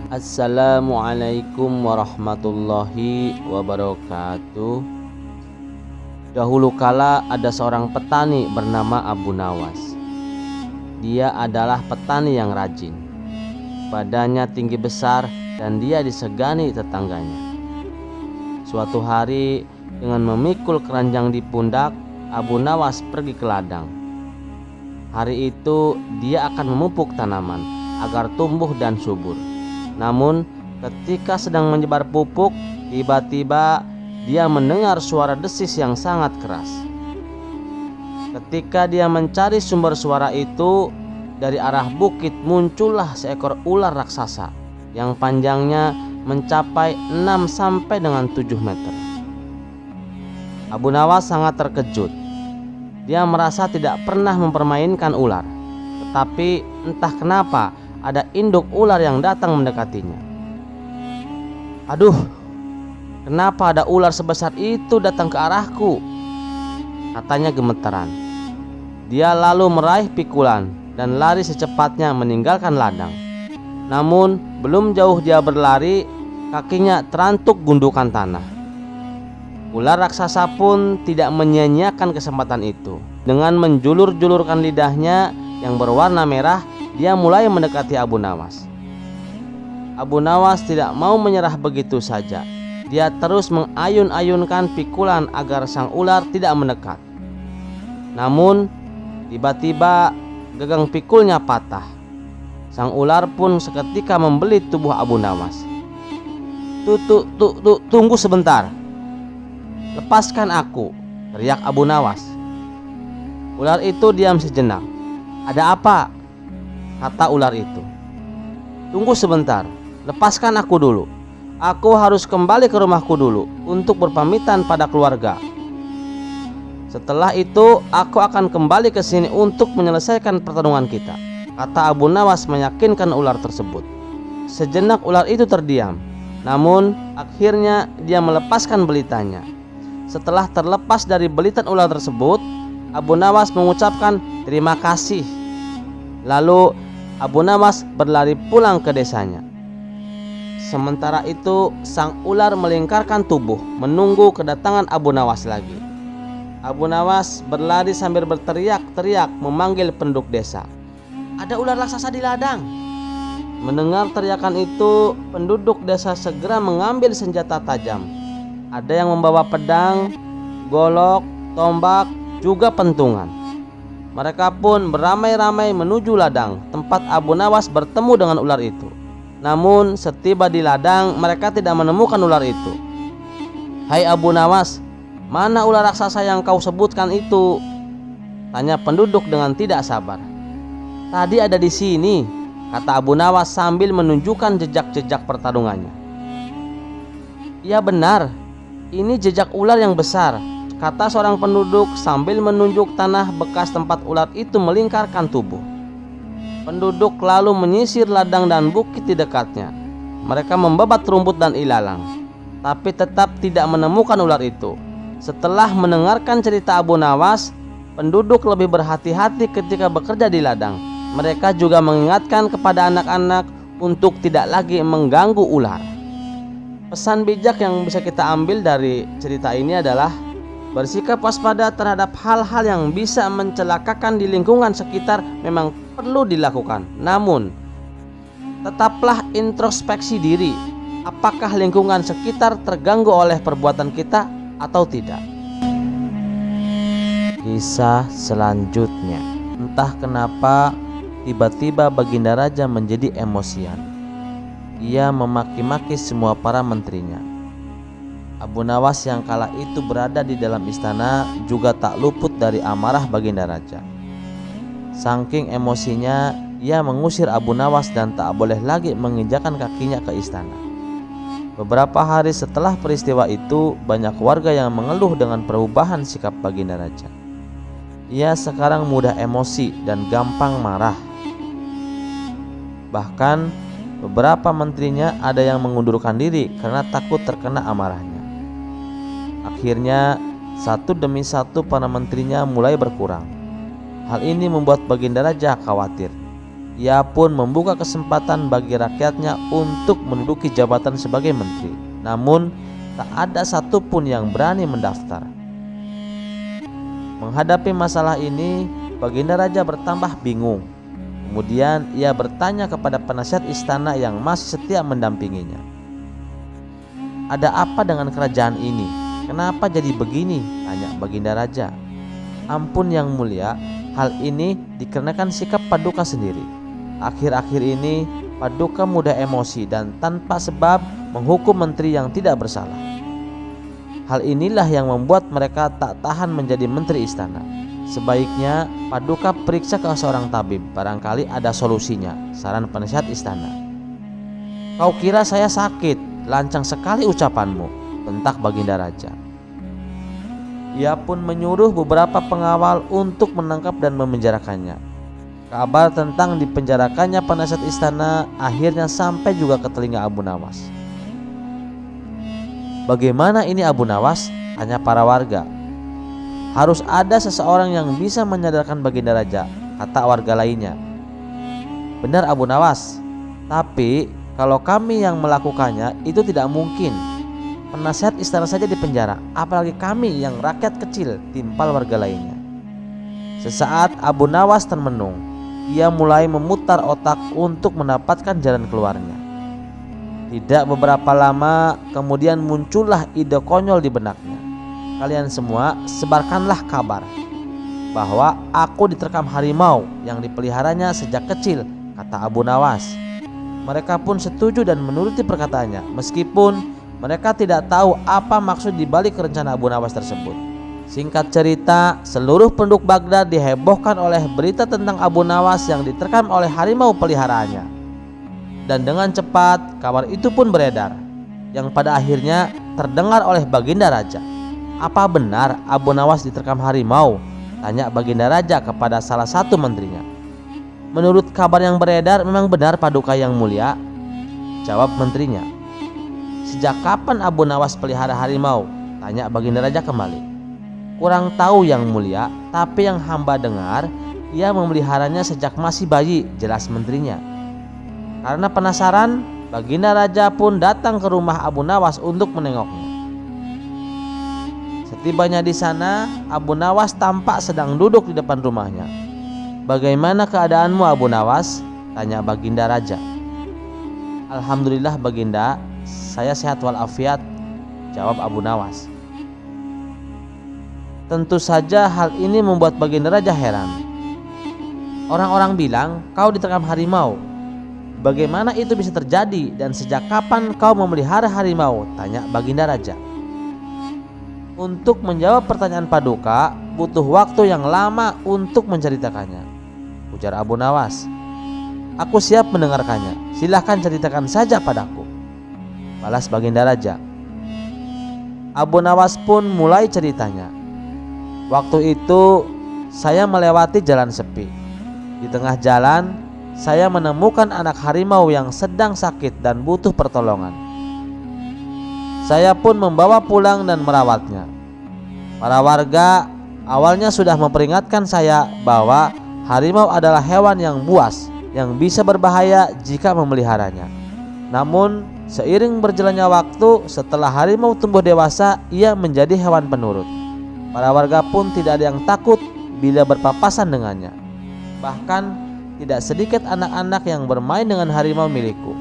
Assalamualaikum warahmatullahi wabarakatuh. Dahulu kala ada seorang petani bernama Abu Nawas. Dia adalah petani yang rajin. Badannya tinggi besar dan dia disegani tetangganya. Suatu hari dengan memikul keranjang di pundak, Abu Nawas pergi ke ladang. Hari itu dia akan memupuk tanaman agar tumbuh dan subur. Namun ketika sedang menyebar pupuk, tiba-tiba dia mendengar suara desis yang sangat keras. Ketika dia mencari sumber suara itu, dari arah bukit muncullah seekor ular raksasa yang panjangnya mencapai 6 dengan 7 meter. Abu Nawas sangat terkejut. Dia merasa tidak pernah mempermainkan ular, tetapi entah kenapa ada induk ular yang datang mendekatinya. Aduh, kenapa ada ular sebesar itu datang ke arahku? Katanya gemetaran. Dia lalu meraih pikulan dan lari secepatnya meninggalkan ladang. Namun belum jauh dia berlari, kakinya terantuk gundukan tanah. Ular raksasa pun tidak menyia-nyiakan kesempatan itu. Dengan menjulur-julurkan lidahnya yang berwarna merah, dia mulai mendekati Abu Nawas. Abu Nawas tidak mau menyerah begitu saja. Dia terus mengayun-ayunkan pikulan agar sang ular tidak mendekat. Namun tiba-tiba gagang pikulnya patah. Sang ular pun seketika membelit tubuh Abu Nawas. Tunggu sebentar. Lepaskan aku, teriak Abu Nawas. Ular itu diam sejenak. Ada apa? Kata ular itu. Tunggu sebentar, lepaskan aku dulu. Aku harus kembali ke rumahku dulu untuk berpamitan pada keluarga. Setelah itu aku akan kembali ke sini untuk menyelesaikan pertarungan kita, kata Abu Nawas meyakinkan ular tersebut. Sejenak ular itu terdiam, namun akhirnya dia melepaskan belitanya. Setelah terlepas dari belitan ular tersebut, Abu Nawas mengucapkan terima kasih. Lalu Abu Nawas berlari pulang ke desanya. Sementara itu sang ular melingkarkan tubuh menunggu kedatangan Abu Nawas lagi. Abu Nawas berlari sambil berteriak-teriak memanggil penduduk desa. Ada ular raksasa di ladang. Mendengar teriakan itu, penduduk desa segera mengambil senjata tajam. Ada yang membawa pedang, golok, tombak, juga pentungan. Mereka pun beramai-ramai menuju ladang tempat Abu Nawas bertemu dengan ular itu. Namun setiba di ladang mereka tidak menemukan ular itu. Hai Abu Nawas, mana ular raksasa yang kau sebutkan itu? Tanya penduduk dengan tidak sabar. Tadi ada di sini, kata Abu Nawas sambil menunjukkan jejak-jejak pertarungannya. Iya benar, ini jejak ular yang besar, kata seorang penduduk sambil menunjuk tanah bekas tempat ular itu melingkarkan tubuh. Penduduk lalu menyisir ladang dan bukit di dekatnya. Mereka membabat rumput dan ilalang, tapi tetap tidak menemukan ular itu. Setelah mendengarkan cerita Abu Nawas, penduduk lebih berhati-hati ketika bekerja di ladang. Mereka juga mengingatkan kepada anak-anak untuk tidak lagi mengganggu ular. Pesan bijak yang bisa kita ambil dari cerita ini adalah bersikap waspada terhadap hal-hal yang bisa mencelakakan di lingkungan sekitar memang perlu dilakukan. Namun, tetaplah introspeksi diri. Apakah lingkungan sekitar terganggu oleh perbuatan kita atau tidak? Kisah selanjutnya. Entah kenapa tiba-tiba Baginda Raja menjadi emosian. Ia memaki-maki semua para menterinya. Abu Nawas yang kala itu berada di dalam istana juga tak luput dari amarah Baginda Raja. Saking emosinya, ia mengusir Abu Nawas dan tak boleh lagi menginjakan kakinya ke istana. Beberapa hari setelah peristiwa itu, banyak warga yang mengeluh dengan perubahan sikap Baginda Raja. Ia sekarang mudah emosi dan gampang marah. Bahkan beberapa menterinya ada yang mengundurkan diri karena takut terkena amarahnya. Akhirnya satu demi satu para menterinya mulai berkurang. Hal ini membuat Baginda Raja khawatir. ia pun membuka kesempatan bagi rakyatnya untuk menduduki jabatan sebagai menteri. Namun tak ada satupun yang berani mendaftar. Menghadapi masalah ini, Baginda Raja bertambah bingung. Kemudian ia bertanya kepada penasihat istana yang masih setia mendampinginya. "Ada apa dengan kerajaan ini? Kenapa jadi begini?" tanya Baginda Raja. "Ampun Yang Mulia, hal ini dikarenakan sikap Paduka sendiri. Akhir-akhir ini Paduka mudah emosi dan tanpa sebab menghukum menteri yang tidak bersalah. Hal inilah yang membuat mereka tak tahan menjadi menteri istana. Sebaiknya Paduka periksa ke seorang tabib, barangkali ada solusinya," saran penasihat istana. "Kau kira saya sakit? Lancang sekali ucapanmu," bentak Baginda Raja. Ia pun menyuruh beberapa pengawal untuk menangkap dan memenjarakannya. Kabar tentang dipenjarakannya penasihat istana akhirnya sampai juga ke telinga Abu Nawas. "Bagaimana ini Abu Nawas?" tanya para warga. "Harus ada seseorang yang bisa menyadarkan Baginda Raja," kata warga lainnya. "Benar Abu Nawas, tapi kalau kami yang melakukannya itu tidak mungkin. Penasihat istana saja dipenjara, apalagi kami yang rakyat kecil," timpal warga lainnya. Sesaat Abu Nawas termenung. Ia mulai memutar otak untuk mendapatkan jalan keluarnya. Tidak beberapa lama kemudian muncullah ide konyol di benaknya. "Kalian semua sebarkanlah kabar bahwa aku diterkam harimau yang dipeliharanya sejak kecil," kata Abu Nawas. Mereka pun setuju dan menuruti perkataannya, meskipun mereka tidak tahu apa maksud dibalik rencana Abu Nawas tersebut. Singkat cerita, seluruh penduduk Baghdad dihebohkan oleh berita tentang Abu Nawas yang diterkam oleh harimau peliharaannya. Dan dengan cepat kabar itu pun beredar, yang pada akhirnya terdengar oleh Baginda Raja. "Apa benar Abu Nawas diterkam harimau?" tanya Baginda Raja kepada salah satu menterinya. "Menurut kabar yang beredar memang benar Paduka Yang Mulia," jawab menterinya. "Sejak kapan Abu Nawas pelihara harimau?" tanya Baginda Raja kembali. "Kurang tahu Yang Mulia, tapi yang hamba dengar ia memeliharanya sejak masih bayi," jelas menterinya. Karena penasaran, Baginda Raja pun datang ke rumah Abu Nawas untuk menengoknya. Setibanya di sana, Abu Nawas tampak sedang duduk di depan rumahnya. "Bagaimana keadaanmu Abu Nawas?" tanya Baginda Raja. "Alhamdulillah Baginda, saya sehat walafiat," jawab Abu Nawas. Tentu saja hal ini membuat Baginda Raja heran. "Orang-orang bilang kau diterkam harimau. Bagaimana itu bisa terjadi dan sejak kapan kau memelihara harimau?" tanya Baginda Raja. "Untuk menjawab pertanyaan Paduka butuh waktu yang lama untuk menceritakannya," ujar Abu Nawas. "Aku siap mendengarkannya, silahkan ceritakan saja padaku," balas Baginda Raja. Abu Nawas pun mulai ceritanya. "Waktu itu saya melewati jalan sepi. Di tengah jalan saya menemukan anak harimau yang sedang sakit dan butuh pertolongan. Saya pun membawa pulang dan merawatnya. Para warga awalnya sudah memperingatkan saya bahwa harimau adalah hewan yang buas yang bisa berbahaya jika memeliharanya. Namun seiring berjalannya waktu, setelah harimau tumbuh dewasa, ia menjadi hewan penurut. Para warga pun tidak ada yang takut bila berpapasan dengannya. Bahkan tidak sedikit anak-anak yang bermain dengan harimau milikku."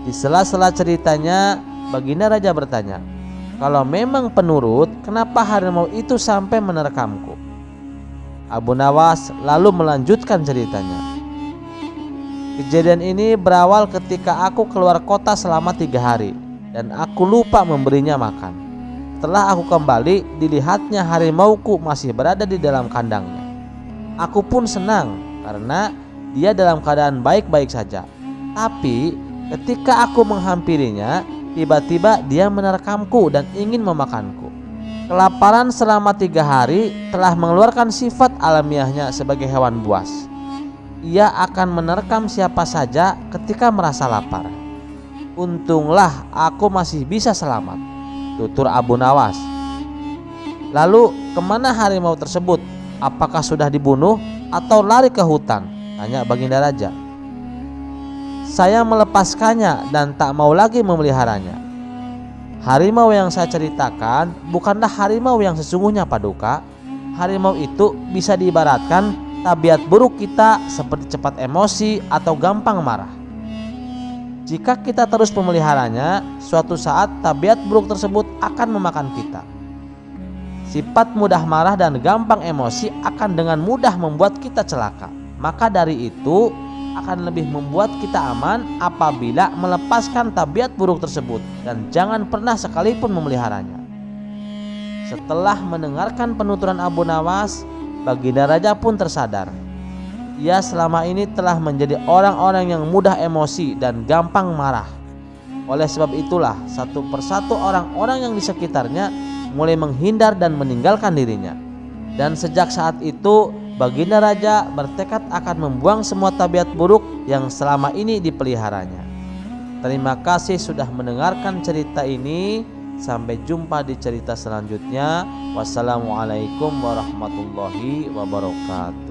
Di sela-sela ceritanya, Baginda Raja bertanya, "Kalau memang penurut, kenapa harimau itu sampai menerkamku?" Abu Nawas lalu melanjutkan ceritanya. "Kejadian ini berawal ketika aku keluar kota selama 3 hari dan aku lupa memberinya makan. Setelah aku kembali, dilihatnya harimauku masih berada di dalam kandangnya. Aku pun senang karena dia dalam keadaan baik-baik saja. Tapi ketika aku menghampirinya, tiba-tiba dia menerkamku dan ingin memakanku. Kelaparan selama 3 hari telah mengeluarkan sifat alamiahnya sebagai hewan buas. Ia akan menerkam siapa saja ketika merasa lapar. Untunglah aku masih bisa selamat," tutur Abu Nawas. "Lalu kemana harimau tersebut? Apakah sudah dibunuh atau lari ke hutan?" tanya Baginda Raja. Saya melepaskannya dan tak mau lagi memeliharanya. Harimau yang saya ceritakan bukanlah harimau yang sesungguhnya, Paduka. Harimau itu bisa diibaratkan tabiat buruk kita seperti cepat emosi atau gampang marah. Jika kita terus memeliharanya, suatu saat tabiat buruk tersebut akan memakan kita. Sifat mudah marah dan gampang emosi akan dengan mudah membuat kita celaka. Maka dari itu akan lebih membuat kita aman apabila melepaskan tabiat buruk tersebut dan jangan pernah sekalipun memeliharanya. Setelah mendengarkan penuturan Abu Nawas, Baginda Raja pun tersadar. Ia selama ini telah menjadi orang-orang yang mudah emosi dan gampang marah. Oleh sebab itulah satu persatu orang-orang yang di sekitarnya mulai menghindar dan meninggalkan dirinya. Dan sejak saat itu Baginda Raja bertekad akan membuang semua tabiat buruk yang selama ini dipeliharanya. Terima kasih sudah mendengarkan cerita ini. Sampai jumpa di cerita selanjutnya. Wassalamualaikum warahmatullahi wabarakatuh.